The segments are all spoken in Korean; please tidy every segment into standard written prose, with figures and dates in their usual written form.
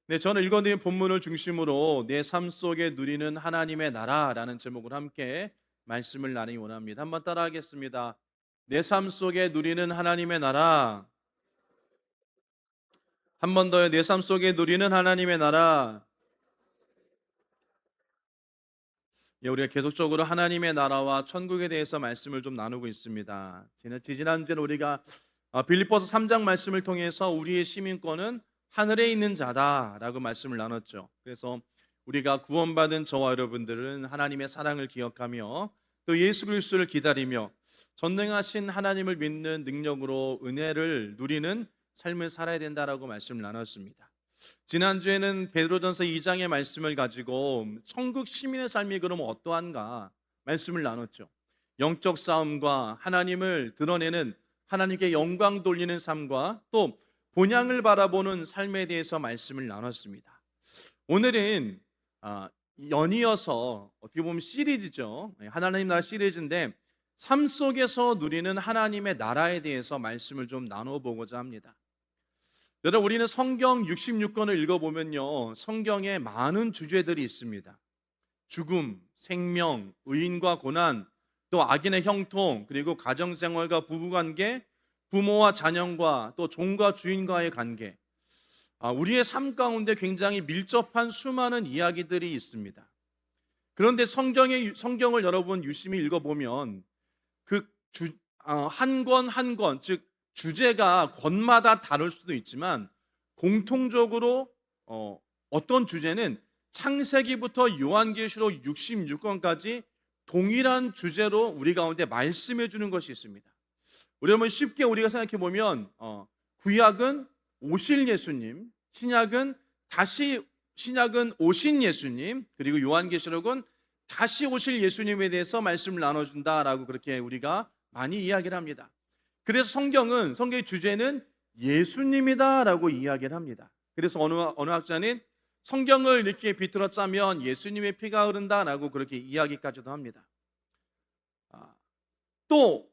네, 저는 읽어드린 본문을 중심으로 내 삶 속에 누리는 하나님의 나라라는 제목으로 함께 말씀을 나누기 원합니다. 한번 따라하겠습니다. 내 삶 속에 누리는 하나님의 나라. 한 번 더요. 내 삶 속에 누리는 하나님의 나라. 예, 우리가 계속적으로 하나님의 나라와 천국에 대해서 말씀을 좀 나누고 있습니다. 지난주에 우리가 빌립보서 3장 말씀을 통해서 우리의 시민권은 하늘에 있는 자다라고 말씀을 나눴죠. 그래서 우리가 구원받은 저와 여러분들은 하나님의 사랑을 기억하며 또 예수 그리스도를 기다리며 전능하신 하나님을 믿는 능력으로 은혜를 누리는 삶을 살아야 된다라고 말씀을 나눴습니다. 지난주에는 베드로전서 2장의 말씀을 가지고 천국 시민의 삶이 그러면 어떠한가 말씀을 나눴죠. 영적 싸움과 하나님을 드러내는 하나님께 영광 돌리는 삶과 또 본향을 바라보는 삶에 대해서 말씀을 나눴습니다. 오늘은 연이어서 어떻게 보면 시리즈죠. 하나님 나라 시리즈인데 삶 속에서 누리는 하나님의 나라에 대해서 말씀을 좀 나눠보고자 합니다. 여러분, 우리는 성경 66권을 읽어보면요, 성경에 많은 주제들이 있습니다. 죽음, 생명, 의인과 고난, 또 악인의 형통, 그리고 가정생활과 부부관계, 부모와 자녀과 또 종과 주인과의 관계, 우리의 삶 가운데 굉장히 밀접한 수많은 이야기들이 있습니다. 그런데 성경을 여러분 유심히 읽어보면 한 권 한 권, 즉 주제가 권마다 다를 수도 있지만 공통적으로 어떤 주제는 창세기부터 요한계시록 66권까지 동일한 주제로 우리 가운데 말씀해 주는 것이 있습니다. 우리 한번 쉽게 우리가 생각해 보면 구약은 오실 예수님, 신약은 오신 예수님, 그리고 요한계시록은 다시 오실 예수님에 대해서 말씀을 나눠준다라고 그렇게 우리가 많이 이야기를 합니다. 그래서 성경의 주제는 예수님이다라고 이야기를 합니다. 그래서 어느 학자는 성경을 이렇게 비틀어 짜면 예수님의 피가 흐른다라고 그렇게 이야기까지도 합니다. 또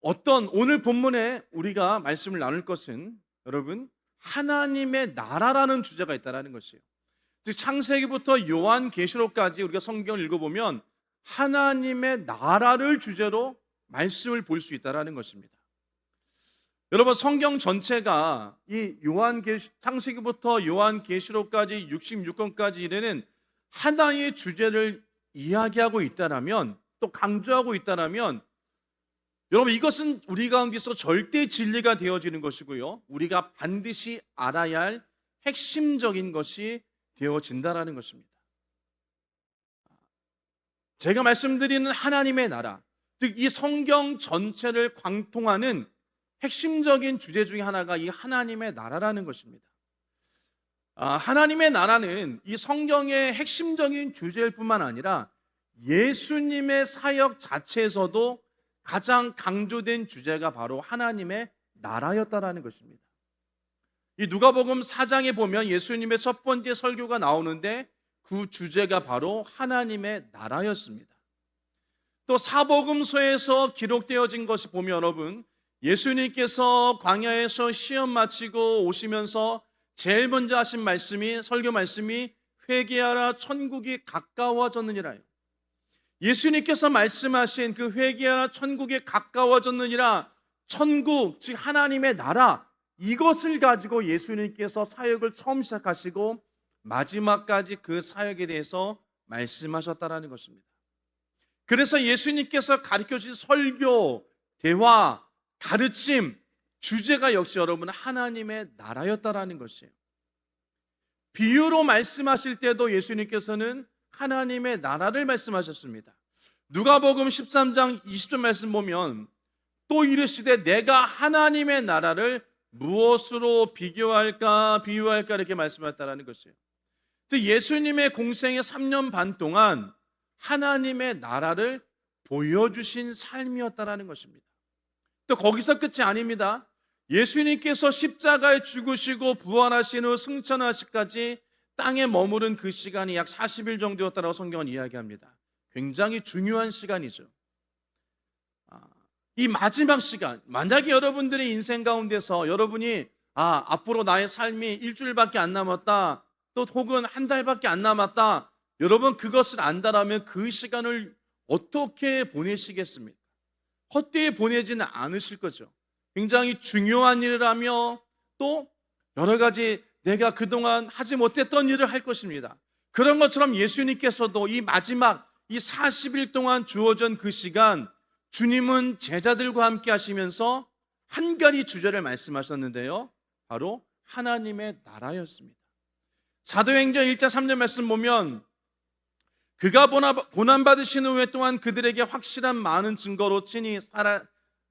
오늘 본문에 우리가 말씀을 나눌 것은 여러분 하나님의 나라라는 주제가 있다라는 것이에요. 즉 창세기부터 요한계시록까지 우리가 성경을 읽어보면 하나님의 나라를 주제로 말씀을 볼 수 있다라는 것입니다. 여러분, 성경 전체가 이 창세기부터 요한계시록까지 66권까지 이르는 하나의 주제를 이야기하고 있다라면, 또 강조하고 있다라면, 여러분 이것은 우리 가운데서 절대 진리가 되어지는 것이고요, 우리가 반드시 알아야 할 핵심적인 것이 되어진다라는 것입니다. 제가 말씀드리는 하나님의 나라, 즉 이 성경 전체를 관통하는 핵심적인 주제 중에 하나가 이 하나님의 나라라는 것입니다. 하나님의 나라는 이 성경의 핵심적인 주제일 뿐만 아니라 예수님의 사역 자체에서도 가장 강조된 주제가 바로 하나님의 나라였다라는 것입니다. 이 누가복음 4장에 보면 예수님의 첫 번째 설교가 나오는데 그 주제가 바로 하나님의 나라였습니다. 또 사복음서에서 기록되어진 것이 보면 여러분, 예수님께서 광야에서 시험 마치고 오시면서 제일 먼저 하신 설교 말씀이 회개하라 천국이 가까워졌느니라요. 예수님께서 말씀하신 그 회개하라 천국이 가까워졌느니라, 천국 즉 하나님의 나라, 이것을 가지고 예수님께서 사역을 처음 시작하시고 마지막까지 그 사역에 대해서 말씀하셨다라는 것입니다. 그래서 예수님께서 가르쳐주신 설교, 대화, 가르침, 주제가 역시 여러분 하나님의 나라였다라는 것이에요. 비유로 말씀하실 때도 예수님께서는 하나님의 나라를 말씀하셨습니다. 누가복음 13장 20절 말씀 보면 또 이르시되 내가 하나님의 나라를 무엇으로 비유할까 이렇게 말씀하셨다는 것이에요. 즉 예수님의 공생의 3년 반 동안 하나님의 나라를 보여주신 삶이었다라는 것입니다. 또 거기서 끝이 아닙니다. 예수님께서 십자가에 죽으시고 부활하신 후 승천하시기까지 땅에 머무른 그 시간이 약 40일 정도였다고 성경은 이야기합니다. 굉장히 중요한 시간이죠. 이 마지막 시간, 만약에 여러분들의 인생 가운데서 여러분이 앞으로 나의 삶이 일주일밖에 안 남았다, 또 혹은 한 달밖에 안 남았다. 여러분 그것을 안다라면 그 시간을 어떻게 보내시겠습니까? 헛되이 보내지는 않으실 거죠. 굉장히 중요한 일을 하며 또 여러 가지 내가 그동안 하지 못했던 일을 할 것입니다. 그런 것처럼 예수님께서도 이 마지막 이 40일 동안 주어진 그 시간 주님은 제자들과 함께 하시면서 한 가지 주제를 말씀하셨는데요. 바로 하나님의 나라였습니다. 사도행전 1장 3절 말씀 보면 그가 고난받으신 후에 또한 그들에게 확실한 많은 증거로 친히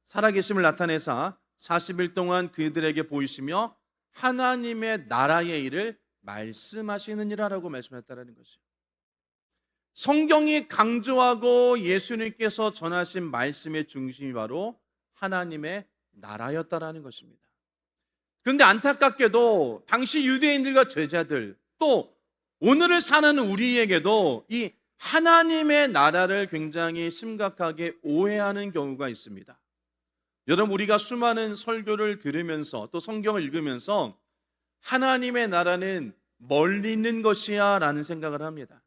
살아계심을 나타내사 40일 동안 그들에게 보이시며 하나님의 나라의 일을 말씀하시느니라라고 말씀했다는 것이죠. 성경이 강조하고 예수님께서 전하신 말씀의 중심이 바로 하나님의 나라였다라는 것입니다. 그런데 안타깝게도 당시 유대인들과 제자들 또 오늘을 사는 우리에게도 이 하나님의 나라를 굉장히 심각하게 오해하는 경우가 있습니다. 여러분 우리가 수많은 설교를 들으면서 또 성경을 읽으면서 하나님의 나라는 멀리 있는 것이야 라는 생각을 합니다.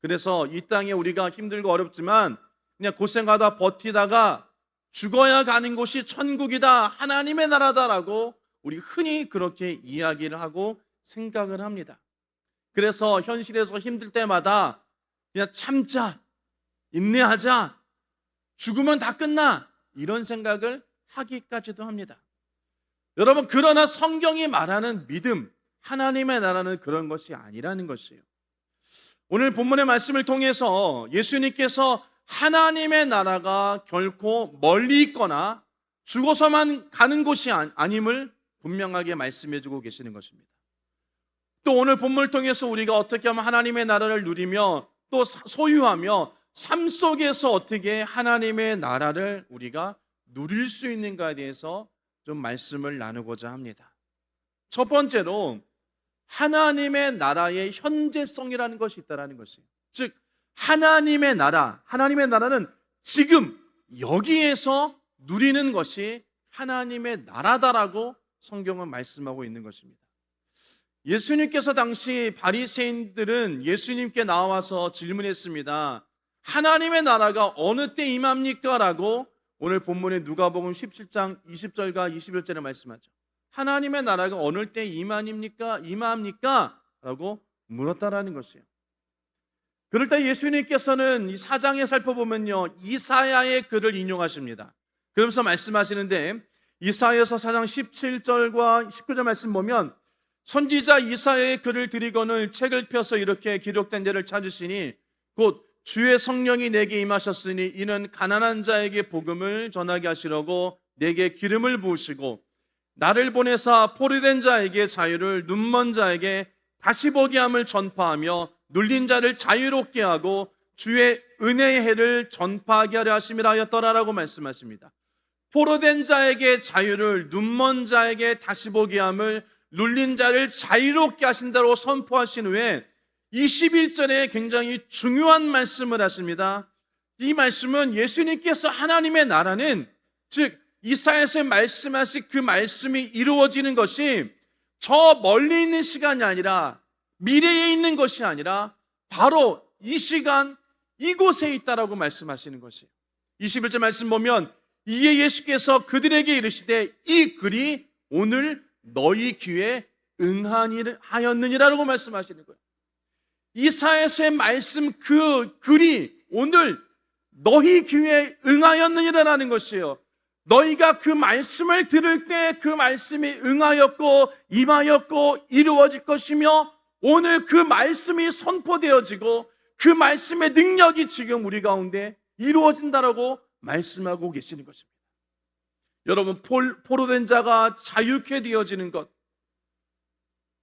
그래서 이 땅에 우리가 힘들고 어렵지만 그냥 고생하다 버티다가 죽어야 가는 곳이 천국이다, 하나님의 나라다라고 우리 흔히 그렇게 이야기를 하고 생각을 합니다. 그래서 현실에서 힘들 때마다 그냥 참자, 인내하자, 죽으면 다 끝나 이런 생각을 하기까지도 합니다. 여러분 그러나 성경이 말하는 믿음, 하나님의 나라는 그런 것이 아니라는 것이에요. 오늘 본문의 말씀을 통해서 예수님께서 하나님의 나라가 결코 멀리 있거나 죽어서만 가는 곳이 아님을 분명하게 말씀해주고 계시는 것입니다. 또 오늘 본문을 통해서 우리가 어떻게 하면 하나님의 나라를 누리며 또 소유하며 삶 속에서 어떻게 하나님의 나라를 우리가 누릴 수 있는가에 대해서 좀 말씀을 나누고자 합니다. 첫 번째로 하나님의 나라의 현재성이라는 것이 있다는 것이에요. 즉 하나님의 나라는 지금 여기에서 누리는 것이 하나님의 나라다라고 성경은 말씀하고 있는 것입니다. 예수님께서 당시 바리새인들은 예수님께 나와서 질문했습니다. 하나님의 나라가 어느 때 임합니까? 라고 오늘 본문의 누가복음 17장 20절과 21절에 말씀하죠. 하나님의 나라가 어느 때 임합니까? 라고 물었다라는 것이에요. 그럴 때 예수님께서는 이 4장에 살펴보면요, 이사야의 글을 인용하십니다. 그러면서 말씀하시는데 이사야서 4장 17절과 19절 말씀 보면 선지자 이사야의 글을 드리고는 책을 펴서 이렇게 기록된 데를 찾으시니 곧 주의 성령이 내게 임하셨으니 이는 가난한 자에게 복음을 전하게 하시려고 내게 기름을 부으시고 나를 보내사 포로된 자에게 자유를, 눈먼 자에게 다시 보게 함을 전파하며 눌린 자를 자유롭게 하고 주의 은혜의 해를 전파하게 하려 하심이라 하였더라라고 말씀하십니다. 포로된 자에게 자유를, 눈먼 자에게 다시 보게 함을, 눌린 자를 자유롭게 하신다고 선포하신 후에 21절에 굉장히 중요한 말씀을 하십니다. 이 말씀은 예수님께서 하나님의 나라는 즉 이사야에서 말씀하신 그 말씀이 이루어지는 것이 저 멀리 있는 시간이 아니라 미래에 있는 것이 아니라 바로 이 시간 이곳에 있다라고 말씀하시는 것이에요. 21절 말씀 보면 이에 예수께서 그들에게 이르시되 이 글이 오늘 너희 귀에 응하였느니라고 말씀하시는 거예요. 이사야서의 말씀 그 글이 오늘 너희 귀에 응하였느니라는 것이에요. 너희가 그 말씀을 들을 때 그 말씀이 응하였고 임하였고 이루어질 것이며 오늘 그 말씀이 선포되어지고 그 말씀의 능력이 지금 우리 가운데 이루어진다라고 말씀하고 계시는 것입니다. 여러분 포로된 자가 자유케 되어지는 것,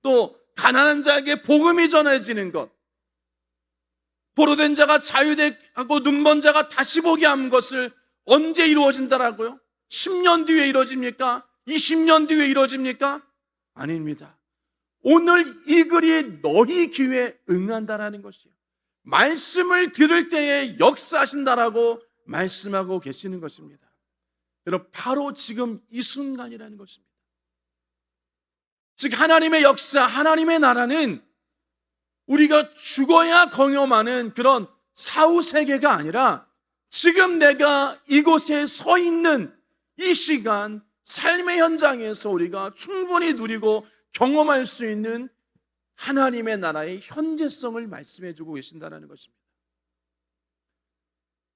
또 가난한 자에게 복음이 전해지는 것, 포로된 자가 자유되고 눈먼 자가 다시 보게 하는 것을 언제 이루어진다라고요? 10년 뒤에 이루어집니까? 20년 뒤에 이루어집니까? 아닙니다. 오늘 이 글이 너희 귀에 응한다라는 것이에요. 말씀을 들을 때에 역사하신다라고 말씀하고 계시는 것입니다. 여러분 바로 지금 이 순간이라는 것입니다. 즉 하나님의 역사, 하나님의 나라는 우리가 죽어야 경험하는 그런 사후 세계가 아니라 지금 내가 이곳에 서 있는 이 시간 삶의 현장에서 우리가 충분히 누리고 경험할 수 있는 하나님의 나라의 현재성을 말씀해 주고 계신다는 것입니다.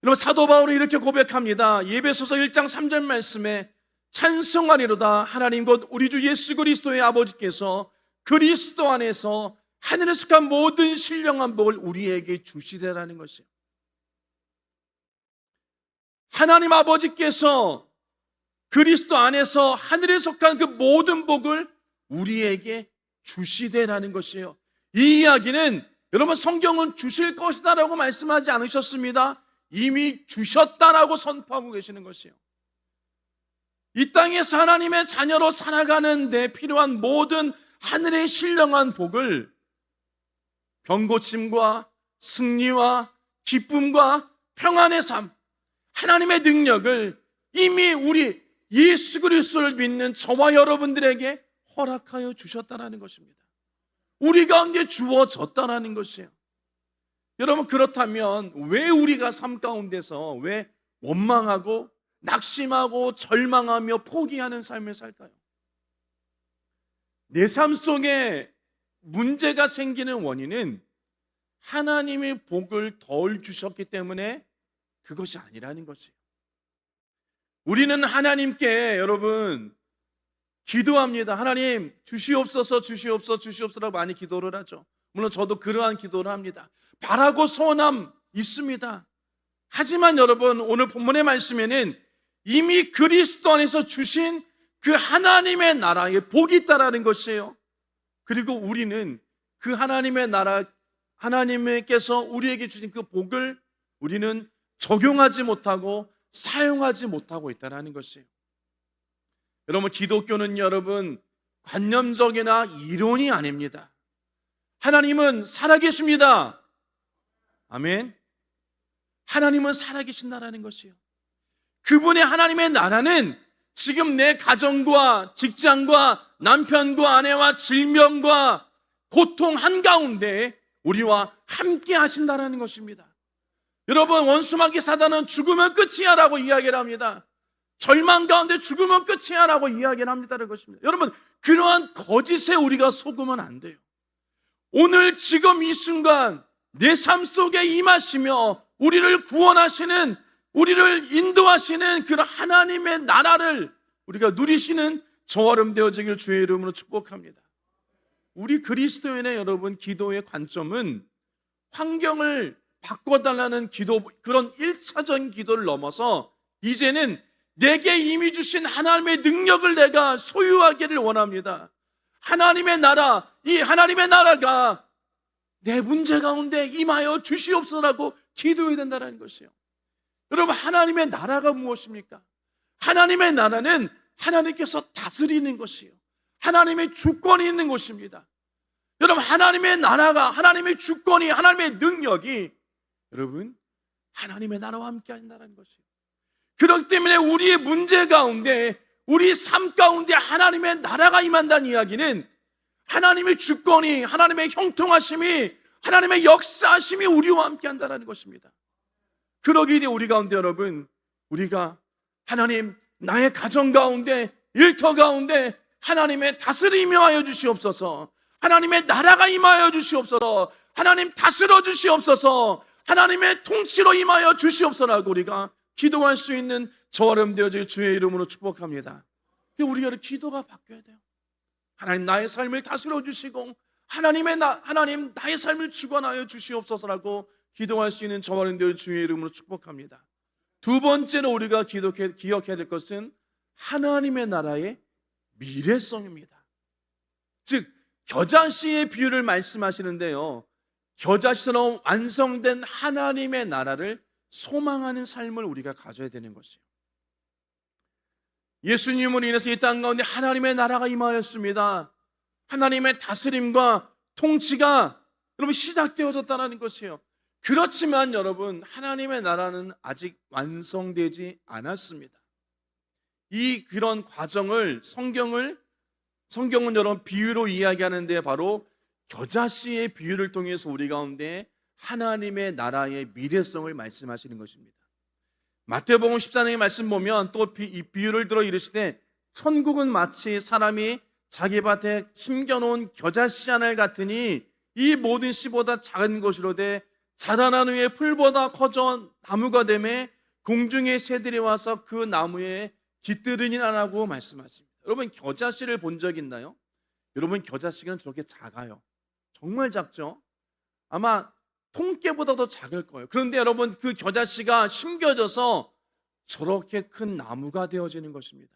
여러분, 사도 바울이 이렇게 고백합니다. 에베소서 1장 3절 말씀에 찬송하리로다 하나님 곧 우리 주 예수 그리스도의 아버지께서 그리스도 안에서 하늘에 속한 모든 신령한 복을 우리에게 주시되라는 것이에요. 하나님 아버지께서 그리스도 안에서 하늘에 속한 그 모든 복을 우리에게 주시되라는 것이에요. 이 이야기는 여러분, 성경은 주실 것이다라고 말씀하지 않으셨습니다. 이미 주셨다라고 선포하고 계시는 것이에요. 이 땅에서 하나님의 자녀로 살아가는 데 필요한 모든 하늘의 신령한 복을 병고침과 승리와 기쁨과 평안의 삶, 하나님의 능력을 이미 우리 예수 그리스도를 믿는 저와 여러분들에게 허락하여 주셨다는 것입니다. 우리 가운데 주어졌다는 것이에요. 여러분, 그렇다면 왜 우리가 삶 가운데서 왜 원망하고 낙심하고 절망하며 포기하는 삶을 살까요? 내 삶 속에 문제가 생기는 원인은 하나님의 복을 덜 주셨기 때문에 그것이 아니라는 것이에요. 우리는 하나님께 여러분 기도합니다. 하나님 주시옵소서 주시옵소서 주시옵소서라고 많이 기도를 하죠. 물론 저도 그러한 기도를 합니다. 바라고 소원함 있습니다. 하지만 여러분, 오늘 본문의 말씀에는 이미 그리스도 안에서 주신 그 하나님의 나라에 복이 있다라는 것이에요. 그리고 우리는 그 하나님의 나라, 하나님께서 우리에게 주신 그 복을 우리는 적용하지 못하고 사용하지 못하고 있다는 것이에요. 여러분, 기독교는 여러분 관념적이나 이론이 아닙니다. 하나님은 살아계십니다. 아멘. 하나님은 살아계신다라는 것이에요. 그분의 하나님의 나라는 지금 내 가정과 직장과 남편과 아내와 질병과 고통 한가운데 우리와 함께 하신다라는 것입니다. 여러분, 원수마귀 사단은 죽으면 끝이야 라고 이야기를 합니다. 절망 가운데 죽으면 끝이야 라고 이야기를 합니다라는 것입니다. 여러분, 그러한 거짓에 우리가 속으면 안 돼요. 오늘 지금 이 순간 내 삶 속에 임하시며 우리를 구원하시는, 우리를 인도하시는 그런 하나님의 나라를 우리가 누리시는 저와 여러분 되어지길 주의 이름으로 축복합니다. 우리 그리스도인의 여러분 기도의 관점은 환경을 바꿔달라는 기도, 그런 1차적인 기도를 넘어서 이제는 내게 이미 주신 하나님의 능력을 내가 소유하기를 원합니다. 하나님의 나라, 이 하나님의 나라가 내 문제 가운데 임하여 주시옵소서라고 기도해야 된다는 것이에요. 여러분, 하나님의 나라가 무엇입니까? 하나님의 나라는 하나님께서 다스리는 것이에요. 하나님의 주권이 있는 것입니다. 여러분, 하나님의 나라가, 하나님의 주권이, 하나님의 능력이 여러분 하나님의 나라와 함께 한다는 것이에요. 그렇기 때문에 우리의 문제 가운데, 우리 삶 가운데 하나님의 나라가 임한다는 이야기는 하나님의 주권이, 하나님의 형통하심이, 하나님의 역사하심이 우리와 함께 한다는 것입니다. 그러기 때문에 우리 가운데 여러분, 우리가 하나님, 나의 가정 가운데, 일터 가운데 하나님의 다스림이 하여 주시옵소서, 하나님의 나라가 임하여 주시옵소서, 하나님 다스려 주시옵소서, 하나님의 통치로 임하여 주시옵소서라고 우리가 기도할 수 있는 저와 여러분 되어질 주의 이름으로 축복합니다. 우리가 기도가 바뀌어야 돼요. 하나님, 나의 삶을 다스려 주시고 하나님 나의 삶을 주관하여 주시옵소서라고 기도할 수 있는 저와 여러분 되어질 주의 이름으로 축복합니다. 두 번째로 우리가 기억해야 될 것은 하나님의 나라의 미래성입니다. 즉 겨자씨의 비유를 말씀하시는데요, 겨자씨처럼 완성된 하나님의 나라를 소망하는 삶을 우리가 가져야 되는 것이에요. 예수님으로 인해서 이 땅 가운데 하나님의 나라가 임하였습니다. 하나님의 다스림과 통치가 여러분 시작되어졌다는 것이에요. 그렇지만 여러분, 하나님의 나라는 아직 완성되지 않았습니다. 그런 과정을 성경은 여러분 비유로 이야기하는데 바로 겨자씨의 비유를 통해서 우리 가운데 하나님의 나라의 미래성을 말씀하시는 것입니다. 마태복음 14장의 말씀 보면 또 이 비유를 들어 이르시되 천국은 마치 사람이 자기 밭에 심겨놓은 겨자씨 하나 같으니 이 모든 씨보다 작은 것이로되 자라난 후에 풀보다 커져 나무가 되매 공중의 새들이 와서 그 나무에 깃들으니라고 말씀하십니다. 여러분, 겨자씨를 본 적 있나요? 여러분, 겨자씨는 저렇게 작아요. 정말 작죠? 아마 통깨보다 더 작을 거예요. 그런데 여러분, 그 겨자씨가 심겨져서 저렇게 큰 나무가 되어지는 것입니다.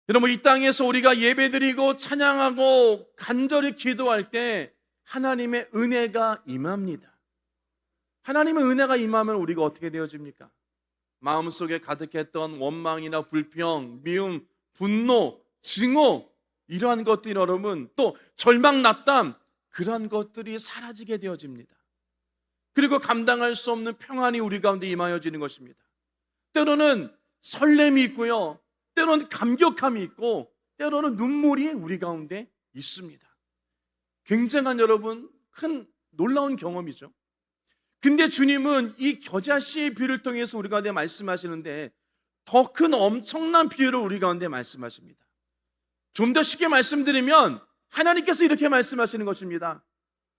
여러분, 이 땅에서 우리가 예배드리고 찬양하고 간절히 기도할 때 하나님의 은혜가 임합니다. 하나님의 은혜가 임하면 우리가 어떻게 되어집니까? 마음속에 가득했던 원망이나 불평, 미움, 분노, 증오, 이러한 것들이 여러분, 또 절망, 낙담, 그러한 것들이 사라지게 되어집니다. 그리고 감당할 수 없는 평안이 우리 가운데 임하여지는 것입니다. 때로는 설렘이 있고요, 때로는 감격함이 있고, 때로는 눈물이 우리 가운데 있습니다. 굉장한 여러분, 큰 놀라운 경험이죠. 근데 주님은 이 겨자씨의 비유를 통해서 우리 가운데 말씀하시는데 더 큰 엄청난 비유를 우리 가운데 말씀하십니다. 좀 더 쉽게 말씀드리면 하나님께서 이렇게 말씀하시는 것입니다.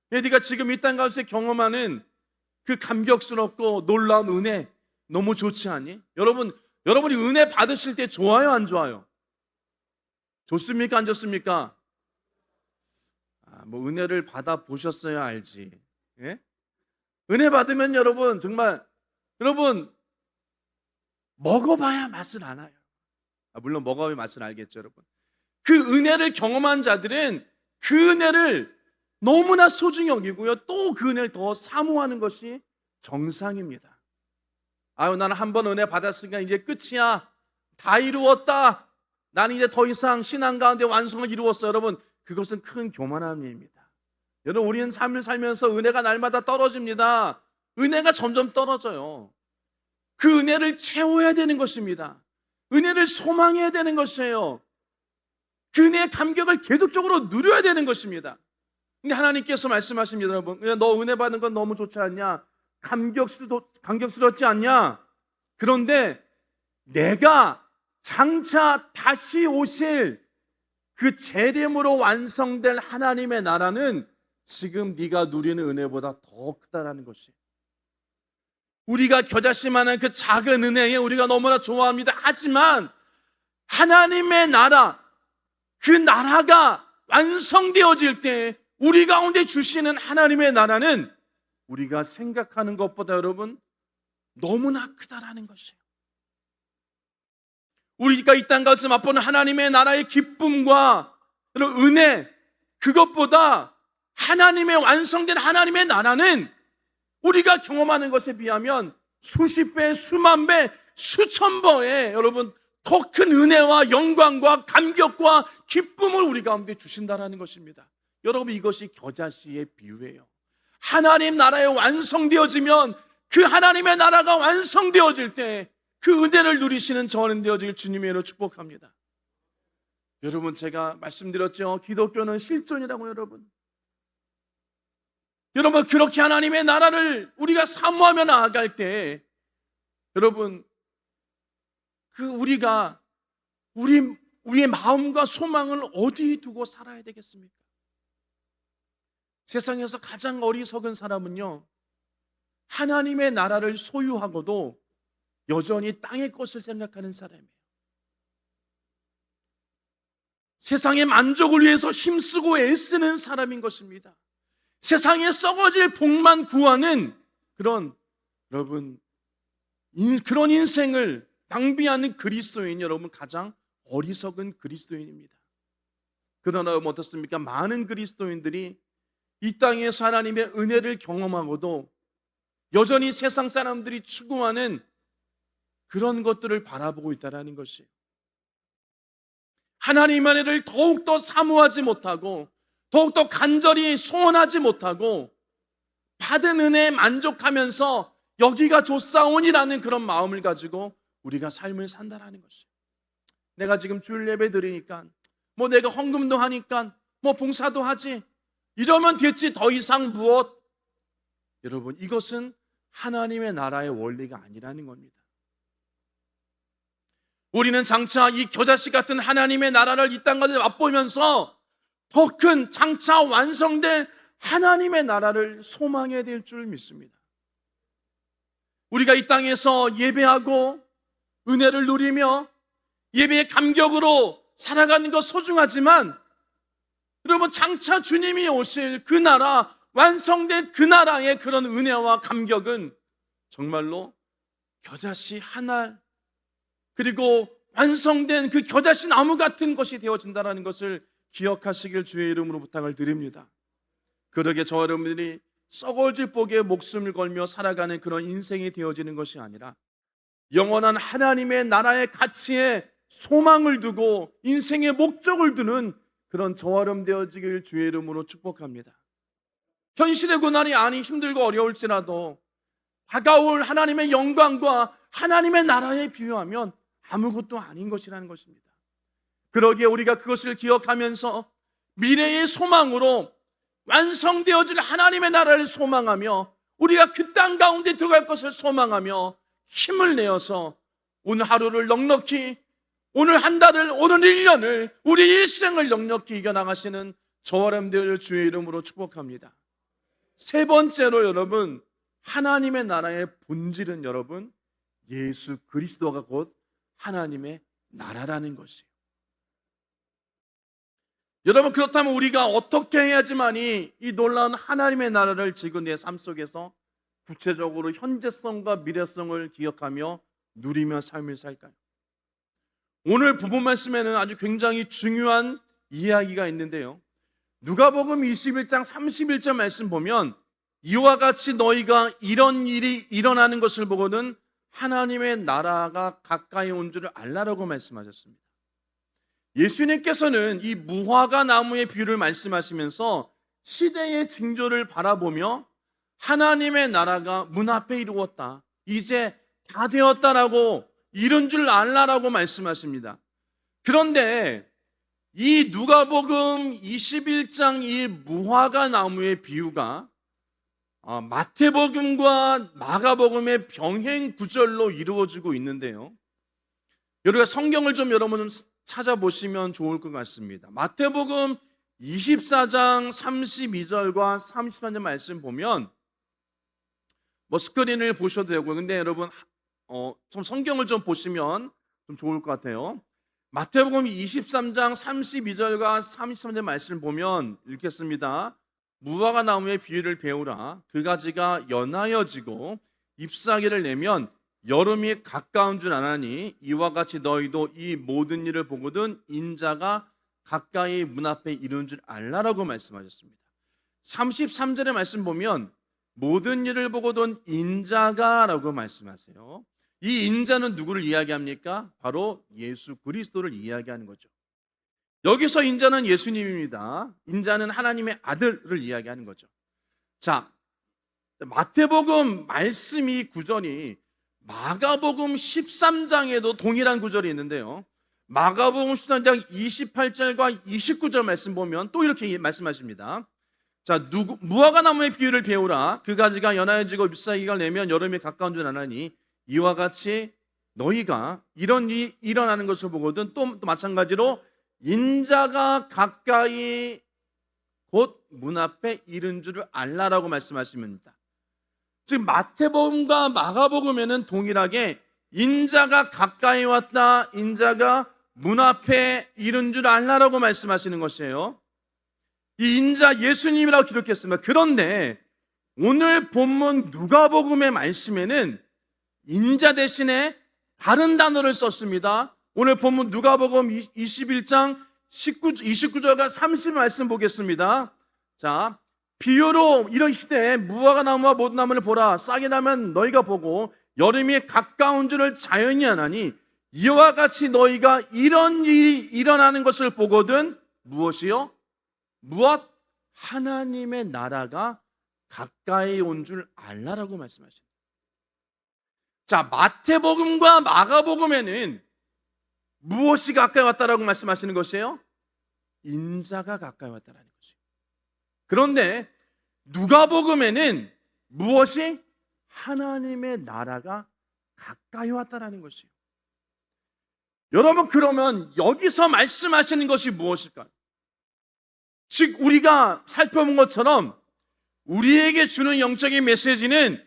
네가 지금 이 땅 가운데 경험하는 그 감격스럽고 놀라운 은혜 너무 좋지 않니? 여러분이 은혜 받으실 때 좋아요, 안 좋아요? 좋습니까, 안 좋습니까? 뭐 은혜를 받아 보셨어야 알지. 예? 은혜 받으면 여러분 정말 먹어봐야 맛을 알아요. 물론 먹어봐야 맛을 알겠죠, 여러분. 그 은혜를 경험한 자들은 그 은혜를 너무나 소중히 여기고요, 또 그 은혜를 더 사모하는 것이 정상입니다. 나는 한 번 은혜 받았으니까 이제 끝이야, 다 이루었다, 나는 이제 더 이상 신앙 가운데 완성을 이루었어. 여러분, 그것은 큰 교만함입니다. 여러분, 우리는 삶을 살면서 은혜가 날마다 떨어집니다. 은혜가 점점 떨어져요. 그 은혜를 채워야 되는 것입니다. 은혜를 소망해야 되는 것이에요. 그 은혜의 감격을 계속적으로 누려야 되는 것입니다. 근데 하나님께서 말씀하십니다. 여러분, 너 은혜 받는 건 너무 좋지 않냐? 감격스럽지 않냐? 그런데 내가 장차 다시 오실 그 재림으로 완성될 하나님의 나라는 지금 네가 누리는 은혜보다 더 크다라는 것이, 우리가 겨자씨만한 그 작은 은혜에 우리가 너무나 좋아합니다. 하지만 하나님의 나라, 그 나라가 완성되어질 때 우리 가운데 주시는 하나님의 나라는 우리가 생각하는 것보다 여러분 너무나 크다라는 것이에요. 우리가 이 땅 가운데 맛보는 하나님의 나라의 기쁨과 은혜, 그것보다 하나님의 완성된 하나님의 나라는 우리가 경험하는 것에 비하면 수십 배, 수만 배, 수천 배의 여러분 더 큰 은혜와 영광과 감격과 기쁨을 우리 가운데 주신다라는 것입니다. 여러분, 이것이 겨자씨의 비유예요. 하나님 나라에 완성되어지면, 그 하나님의 나라가 완성되어질 때 그 은혜를 누리시는 저는 되어질 주님의 은혜로 축복합니다. 여러분, 제가 말씀드렸죠, 기독교는 실존이라고. 여러분, 그렇게 하나님의 나라를 우리가 사모하며 나아갈 때 여러분, 우리의 마음과 소망을 어디 두고 살아야 되겠습니까? 세상에서 가장 어리석은 사람은요, 하나님의 나라를 소유하고도 여전히 땅의 것을 생각하는 사람이에요. 세상의 만족을 위해서 힘쓰고 애쓰는 사람인 것입니다. 세상에 썩어질 복만 구하는 그런 인생을 낭비하는 그리스도인, 여러분 가장 어리석은 그리스도인입니다. 그러나 어떻습니까? 많은 그리스도인들이 이 땅에서 하나님의 은혜를 경험하고도 여전히 세상 사람들이 추구하는 그런 것들을 바라보고 있다는 것이에요. 하나님의 은혜를 더욱더 사모하지 못하고 더욱더 간절히 소원하지 못하고 받은 은혜에 만족하면서 여기가 좋사오니라는 그런 마음을 가지고 우리가 삶을 산다라는 것이에요. 내가 지금 주일 예배 드리니까 뭐 내가 헌금도 하니까 뭐 봉사도 하지. 이러면 됐지. 더 이상 무엇? 여러분, 이것은 하나님의 나라의 원리가 아니라는 겁니다. 우리는 장차 이 겨자씨 같은 하나님의 나라를 이 땅가운데 맛보면서 더 큰 장차 완성될 하나님의 나라를 소망해야 될 줄 믿습니다. 우리가 이 땅에서 예배하고 은혜를 누리며 예배의 감격으로 살아가는 것 소중하지만, 여러분, 장차 주님이 오실 그 나라, 완성된 그 나라의 그런 은혜와 감격은 정말로 겨자씨 하나, 그리고 완성된 그 겨자씨 나무 같은 것이 되어진다는 것을 기억하시길 주의 이름으로 부탁을 드립니다. 그러게 저와 여러분들이 썩어질 복에 목숨을 걸며 살아가는 그런 인생이 되어지는 것이 아니라 영원한 하나님의 나라의 가치에 소망을 두고 인생의 목적을 두는 그런 저와 여러분 되어지길 주의 이름으로 축복합니다. 현실의 고난이 아니 힘들고 어려울지라도 다가올 하나님의 영광과 하나님의 나라에 비유하면 아무것도 아닌 것이라는 것입니다. 그러기에 우리가 그것을 기억하면서 미래의 소망으로 완성되어질 하나님의 나라를 소망하며 우리가 그 땅 가운데 들어갈 것을 소망하며 힘을 내어서 오늘 하루를 넉넉히, 오늘 한 달을, 오늘 1년을, 우리 일생을 넉넉히 이겨나가시는 저와 여러분들 주의 이름으로 축복합니다. 세 번째로 여러분, 하나님의 나라의 본질은 여러분 예수 그리스도가 곧 하나님의 나라라는 것이에요. 여러분, 그렇다면 우리가 어떻게 해야지만이 이 놀라운 하나님의 나라를 지금 내 삶 속에서 구체적으로 현재성과 미래성을 기억하며 누리며 삶을 살까요? 오늘 부분 말씀에는 아주 굉장히 중요한 이야기가 있는데요, 누가복음 21장 31절 말씀 보면 이와 같이 너희가 이런 일이 일어나는 것을 보고는 하나님의 나라가 가까이 온 줄을 알라라고 말씀하셨습니다. 예수님께서는 이 무화과 나무의 비유를 말씀하시면서 시대의 징조를 바라보며 하나님의 나라가 문 앞에 이루었다, 이제 다 되었다라고, 이런 줄 알라라고 말씀하십니다. 그런데 이 누가복음 21장 이 무화과 나무의 비유가 마태복음과 마가복음의 병행 구절로 이루어지고 있는데요, 여러분 성경을 좀 여러분 찾아보시면 좋을 것 같습니다. 마태복음 24장 32절과 33절 말씀 보면 뭐 스크린을 보셔도 되고, 근데 여러분 좀 성경을 좀 보시면 좀 좋을 것 같아요. 마태복음 23장 32절과 33절 말씀 보면 읽겠습니다. 무화과 나무의 비유를 배우라. 그 가지가 연하여지고 잎사귀를 내면 여름이 가까운 줄 아나니 이와 같이 너희도 이 모든 일을 보거든 인자가 가까이 문 앞에 이른 줄 알라라고 말씀하셨습니다. 33절의 말씀 보면 모든 일을 보거든 인자가 라고 말씀하세요. 이 인자는 누구를 이야기합니까? 바로 예수 그리스도를 이야기하는 거죠. 여기서 인자는 예수님입니다. 인자는 하나님의 아들을 이야기하는 거죠. 자, 마태복음 말씀이 구절이 마가복음 13장에도 동일한 구절이 있는데요, 마가복음 13장 28절과 29절 말씀 보면 또 이렇게 말씀하십니다. 자, 무화과 나무의 비유를 배우라. 그 가지가 연하여지고 잎사귀가 내면 여름이 가까운 줄 아나니 이와 같이 너희가 이런 일이 일어나는 것을 보거든 또 마찬가지로 인자가 가까이 곧 문 앞에 이른 줄을 알라라고 말씀하십니다. 지금 마태복음과 마가복음에는 동일하게 인자가 가까이 왔다, 인자가 문 앞에 이른 줄 알라라고 말씀하시는 것이에요. 이 인자 예수님이라고 기록했습니다. 그런데 오늘 본문 누가복음의 말씀에는 인자 대신에 다른 단어를 썼습니다. 오늘 본문 누가복음 21장 29절과 30 말씀 보겠습니다. 자, 비유로 이르시되 무화과 나무와 모든나무를 보라. 싹이 나면 너희가 보고 여름이 가까운 줄을 자연히 아나니 이와 같이 너희가 이런 일이 일어나는 것을 보거든 무엇이요? 무엇? 하나님의 나라가 가까이 온 줄 알라라고 말씀하십니다. 자, 마태복음과 마가복음에는 무엇이 가까이 왔다라고 말씀하시는 것이에요? 인자가 가까이 왔다는 것이에요. 그런데 누가복음에는 무엇이? 하나님의 나라가 가까이 왔다는 것이에요. 여러분, 그러면 여기서 말씀하시는 것이 무엇일까요? 즉 우리가 살펴본 것처럼 우리에게 주는 영적인 메시지는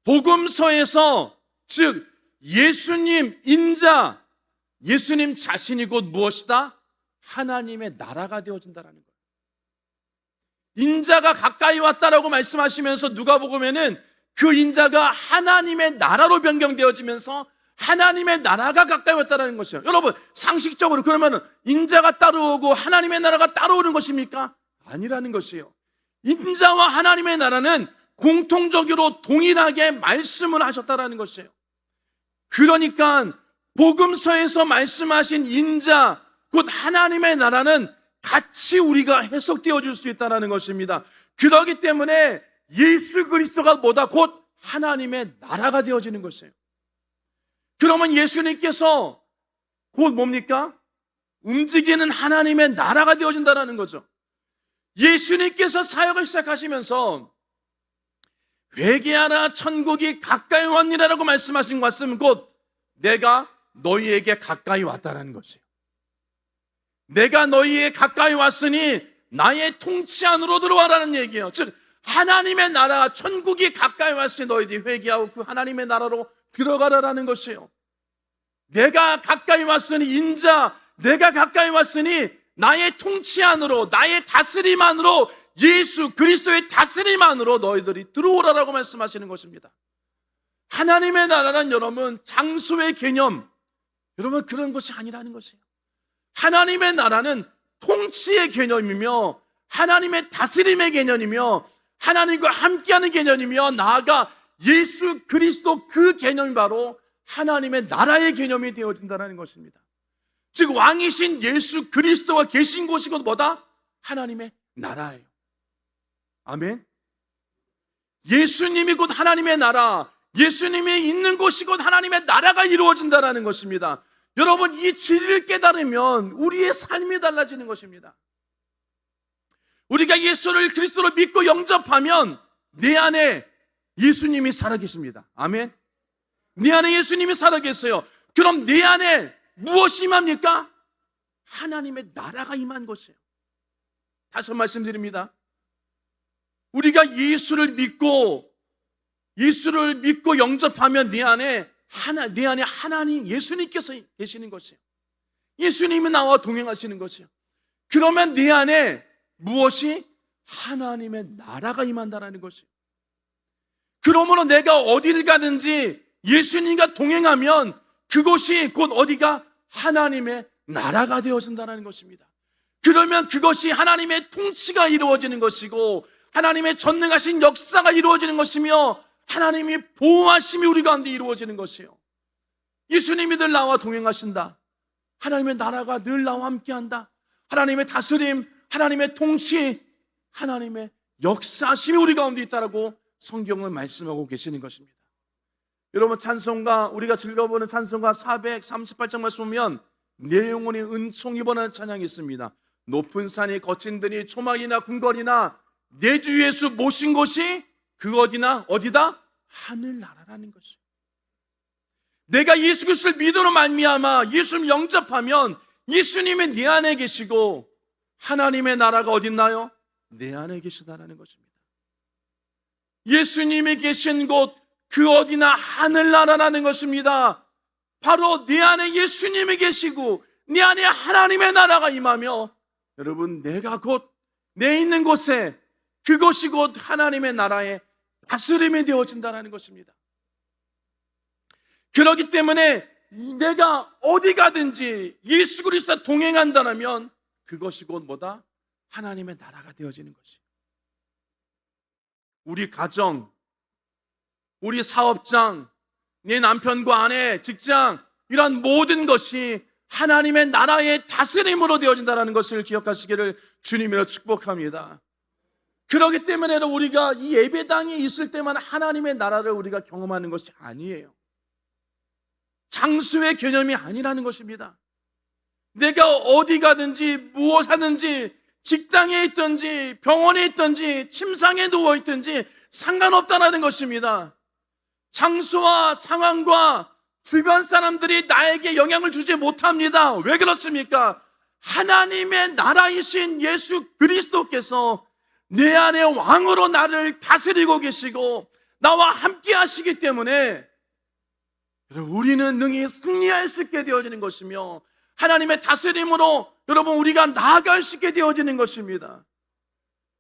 복음서에서, 즉 예수님 인자, 예수님 자신이 곧 무엇이다? 하나님의 나라가 되어진다는 거예요. 인자가 가까이 왔다라고 말씀하시면서 누가복음에는 그 인자가 하나님의 나라로 변경되어지면서 하나님의 나라가 가까이 왔다는 것이에요. 여러분, 상식적으로 그러면 인자가 따라오고 하나님의 나라가 따라오는 것입니까? 아니라는 것이에요. 인자와 하나님의 나라는 공통적으로 동일하게 말씀을 하셨다는 것이에요. 그러니까 복음서에서 말씀하신 인자, 곧 하나님의 나라는 같이 우리가 해석되어 줄 수 있다는 것입니다. 그렇기 때문에 예수 그리스도가 뭐다? 곧 하나님의 나라가 되어지는 것이에요. 그러면 예수님께서 곧 뭡니까? 움직이는 하나님의 나라가 되어진다는 거죠. 예수님께서 사역을 시작하시면서 회개하라, 천국이 가까이 왔니라라고 말씀하신 것은 곧 내가 너희에게 가까이 왔다는 것이에요. 내가 너희에게 가까이 왔으니 나의 통치 안으로 들어와라는 얘기예요. 즉 하나님의 나라, 천국이 가까이 왔으니 너희들이 회개하고 그 하나님의 나라로 들어가라라는 것이에요. 내가 가까이 왔으니 인자, 내가 가까이 왔으니 나의 통치 안으로, 나의 다스림 안으로, 예수 그리스도의 다스림 안으로 너희들이 들어오라라고 말씀하시는 것입니다. 하나님의 나라는 여러분 장소의 개념, 여러분 그런 것이 아니라는 것이에요. 하나님의 나라는 통치의 개념이며 하나님의 다스림의 개념이며 하나님과 함께하는 개념이며 나아가 예수 그리스도 그 개념이 바로 하나님의 나라의 개념이 되어진다는 것입니다. 즉 왕이신 예수 그리스도가 계신 곳이 곧 뭐다? 하나님의 나라예요. 아멘. 예수님이 곧 하나님의 나라, 예수님이 있는 곳이 곧 하나님의 나라가 이루어진다는 것입니다. 여러분, 이 진리를 깨달으면 우리의 삶이 달라지는 것입니다. 우리가 예수를 그리스도로 믿고 영접하면 내 안에 예수님이 살아계십니다. 아멘. 내 안에 예수님이 살아계세요. 그럼 내 안에 무엇이 임합니까? 하나님의 나라가 임한 것이에요. 다시 말씀드립니다. 우리가 예수를 믿고 영접하면 내 안에 하나님, 예수님께서 계시는 것이에요. 예수님이 나와 동행하시는 것이에요. 그러면 내 안에 무엇이? 하나님의 나라가 임한다는 것이에요. 그러므로 내가 어디를 가든지 예수님과 동행하면 그곳이 곧 어디가? 하나님의 나라가 되어진다는 것입니다. 그러면 그것이 하나님의 통치가 이루어지는 것이고 하나님의 전능하신 역사가 이루어지는 것이며 하나님이 보호하심이 우리 가운데 이루어지는 것이에요. 예수님이 늘 나와 동행하신다. 하나님의 나라가 늘 나와 함께한다. 하나님의 다스림, 하나님의 통치, 하나님의 역사심이 우리 가운데 있다라고 성경은 말씀하고 계시는 것입니다. 여러분, 찬송가, 우리가 즐겨보는 찬송가 438장 말씀 보면 내 영혼이 은총이 번하는 찬양이 있습니다. 높은 산이 거친 들이 초막이나 궁궐이나 내 주 예수 모신 곳이 그 어디나 어디다? 하늘나라라는 것이에요. 내가 예수 그리스도를 믿음으로 말미암아 예수를 영접하면 예수님이 내 안에 계시고 하나님의 나라가 어디 있나요? 내 안에 계시다라는 것입니다. 예수님이 계신 곳 그 어디나 하늘나라라는 것입니다. 바로 내 안에 예수님이 계시고 내 안에 하나님의 나라가 임하며 여러분, 내가 곧 내 있는 곳에 그것이 곧 하나님의 나라의 다스림이 되어진다는 것입니다. 그렇기 때문에 내가 어디 가든지 예수 그리스도와 동행한다면 그것이 곧 뭐다? 하나님의 나라가 되어지는 것이에요. 우리 가정, 우리 사업장, 내 남편과 아내, 직장, 이런 모든 것이 하나님의 나라의 다스림으로 되어진다는 것을 기억하시기를 주님으로 축복합니다. 그렇기 때문에 우리가 이 예배당에 있을 때만 하나님의 나라를 우리가 경험하는 것이 아니에요. 장수의 개념이 아니라는 것입니다. 내가 어디 가든지 무엇 하든지 직장에 있든지 병원에 있든지 침상에 누워 있든지 상관없다는 것입니다. 장소와 상황과 주변 사람들이 나에게 영향을 주지 못합니다. 왜 그렇습니까? 하나님의 나라이신 예수 그리스도께서 내 안에 왕으로 나를 다스리고 계시고 나와 함께 하시기 때문에 우리는 능히 승리할 수 있게 되어지는 것이며 하나님의 다스림으로 여러분 우리가 나아갈 수 있게 되어지는 것입니다.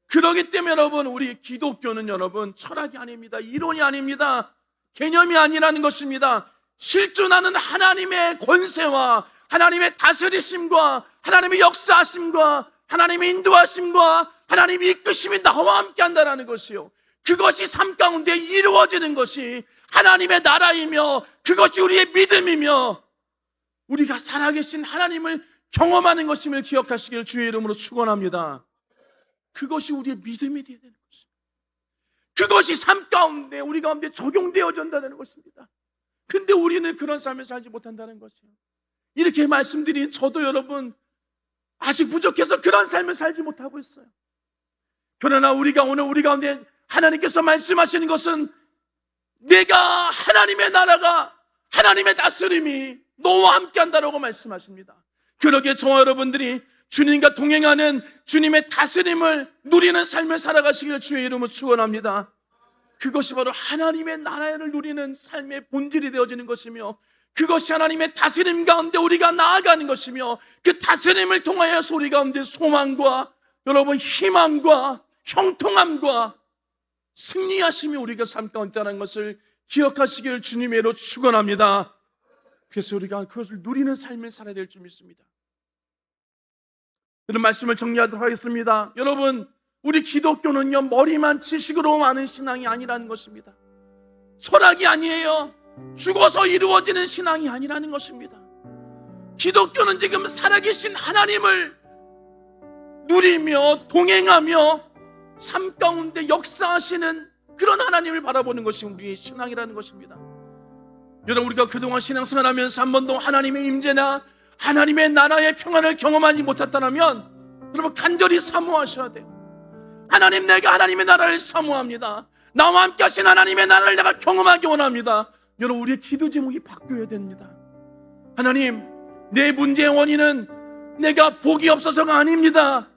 그렇기 때문에 여러분 우리 기독교는 여러분 철학이 아닙니다. 이론이 아닙니다. 개념이 아니라는 것입니다. 실존하는 하나님의 권세와 하나님의 다스리심과 하나님의 역사하심과 하나님의 인도하심과 하나님의 이끄심이 나와 함께 한다는 것이요, 그것이 삶 가운데 이루어지는 것이 하나님의 나라이며 그것이 우리의 믿음이며 우리가 살아계신 하나님을 경험하는 것임을 기억하시길 주의 이름으로 축원합니다. 그것이 우리의 믿음이 되어야 되는 것입니다. 그것이 삶 가운데 우리 가운데 적용되어진다는 것입니다. 근데 우리는 그런 삶을 살지 못한다는 것이에요. 이렇게 말씀드린 저도 여러분 아직 부족해서 그런 삶을 살지 못하고 있어요. 그러나 우리가 오늘 우리 가운데 하나님께서 말씀하시는 것은 내가 하나님의 나라가 하나님의 다스림이 너와 함께 한다라고 말씀하십니다. 그러기에 저와 여러분들이 주님과 동행하는 주님의 다스림을 누리는 삶을 살아가시길 주의 이름으로 축원합니다. 그것이 바로 하나님의 나라를 누리는 삶의 본질이 되어지는 것이며 그것이 하나님의 다스림 가운데 우리가 나아가는 것이며 그 다스림을 통하여서 우리 가운데 소망과 여러분 희망과 형통함과 승리하심이 우리가 삶 가운데 있다는 것을 기억하시길 주님의 이름으로 축원합니다. 그래서 우리가 그것을 누리는 삶을 살아야 될 줄 믿습니다. 이런 말씀을 정리하도록 하겠습니다. 여러분 우리 기독교는요 머리만 지식으로 많은 신앙이 아니라는 것입니다. 철학이 아니에요. 죽어서 이루어지는 신앙이 아니라는 것입니다. 기독교는 지금 살아계신 하나님을 누리며 동행하며 삶 가운데 역사하시는 그런 하나님을 바라보는 것이 우리의 신앙이라는 것입니다. 여러분 우리가 그동안 신앙생활하면서 한 번도 하나님의 임재나 하나님의 나라의 평안을 경험하지 못했다면 여러분 간절히 사모하셔야 돼요. 하나님, 내가 하나님의 나라를 사모합니다. 나와 함께 하신 하나님의 나라를 내가 경험하기 원합니다. 여러분 우리의 기도 제목이 바뀌어야 됩니다. 하나님, 내 문제의 원인은 내가 복이 없어서가 아닙니다.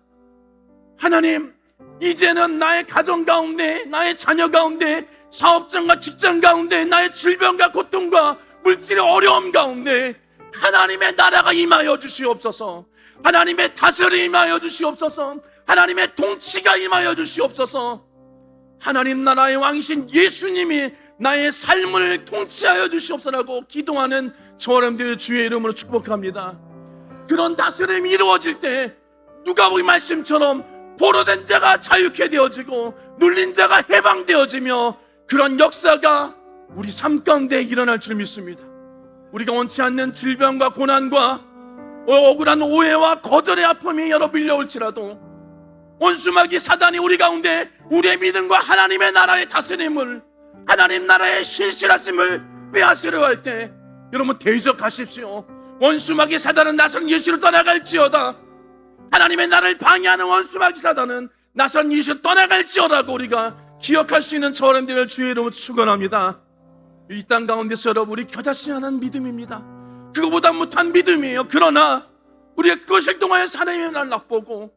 하나님, 이제는 나의 가정 가운데, 나의 자녀 가운데, 사업장과 직장 가운데, 나의 질병과 고통과 물질의 어려움 가운데 하나님의 나라가 임하여 주시옵소서. 하나님의 다스림이 임하여 주시옵소서. 하나님의 통치가 임하여 주시옵소서. 하나님 나라의 왕이신 예수님이 나의 삶을 통치하여 주시옵소서라고 기도하는 저와 여러분들의 주의 이름으로 축복합니다. 그런 다스림이 이루어질 때 누가복음 말씀처럼 포로된 자가 자유케 되어지고 눌린 자가 해방되어지며 그런 역사가 우리 삶 가운데 일어날 줄 믿습니다. 우리가 원치 않는 질병과 고난과 억울한 오해와 거절의 아픔이 여러 밀려올지라도 원수마귀 사단이 우리 가운데 우리의 믿음과 하나님의 나라의 다스림을, 하나님 나라의 신실하심을 빼앗으려 할 때 여러분 대적하십시오. 원수마귀 사단은 나선 예수를 떠나갈지어다. 하나님의 나라를 방해하는 원수마귀 사단은 나선 예수를 떠나갈지어다고 우리가 기억할 수 있는 저와 여러분들을 주의 이름으로 축원합니다. 이 땅 가운데서 여러분 우리 겨자씨 하나는 믿음입니다. 그거보다 못한 믿음이에요. 그러나 우리가 그것을 통하여서 하나님의 나라를 맛보고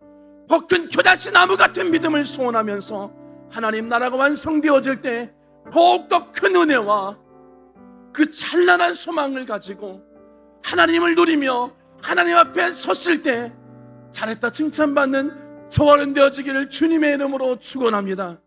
더 큰 겨자씨 나무 같은 믿음을 소원하면서 하나님 나라가 완성되어질 때 더욱더 큰 은혜와 그 찬란한 소망을 가지고 하나님을 누리며 하나님 앞에 섰을 때 잘했다 칭찬받는 저와 여러분 되어지기를 주님의 이름으로 축원합니다.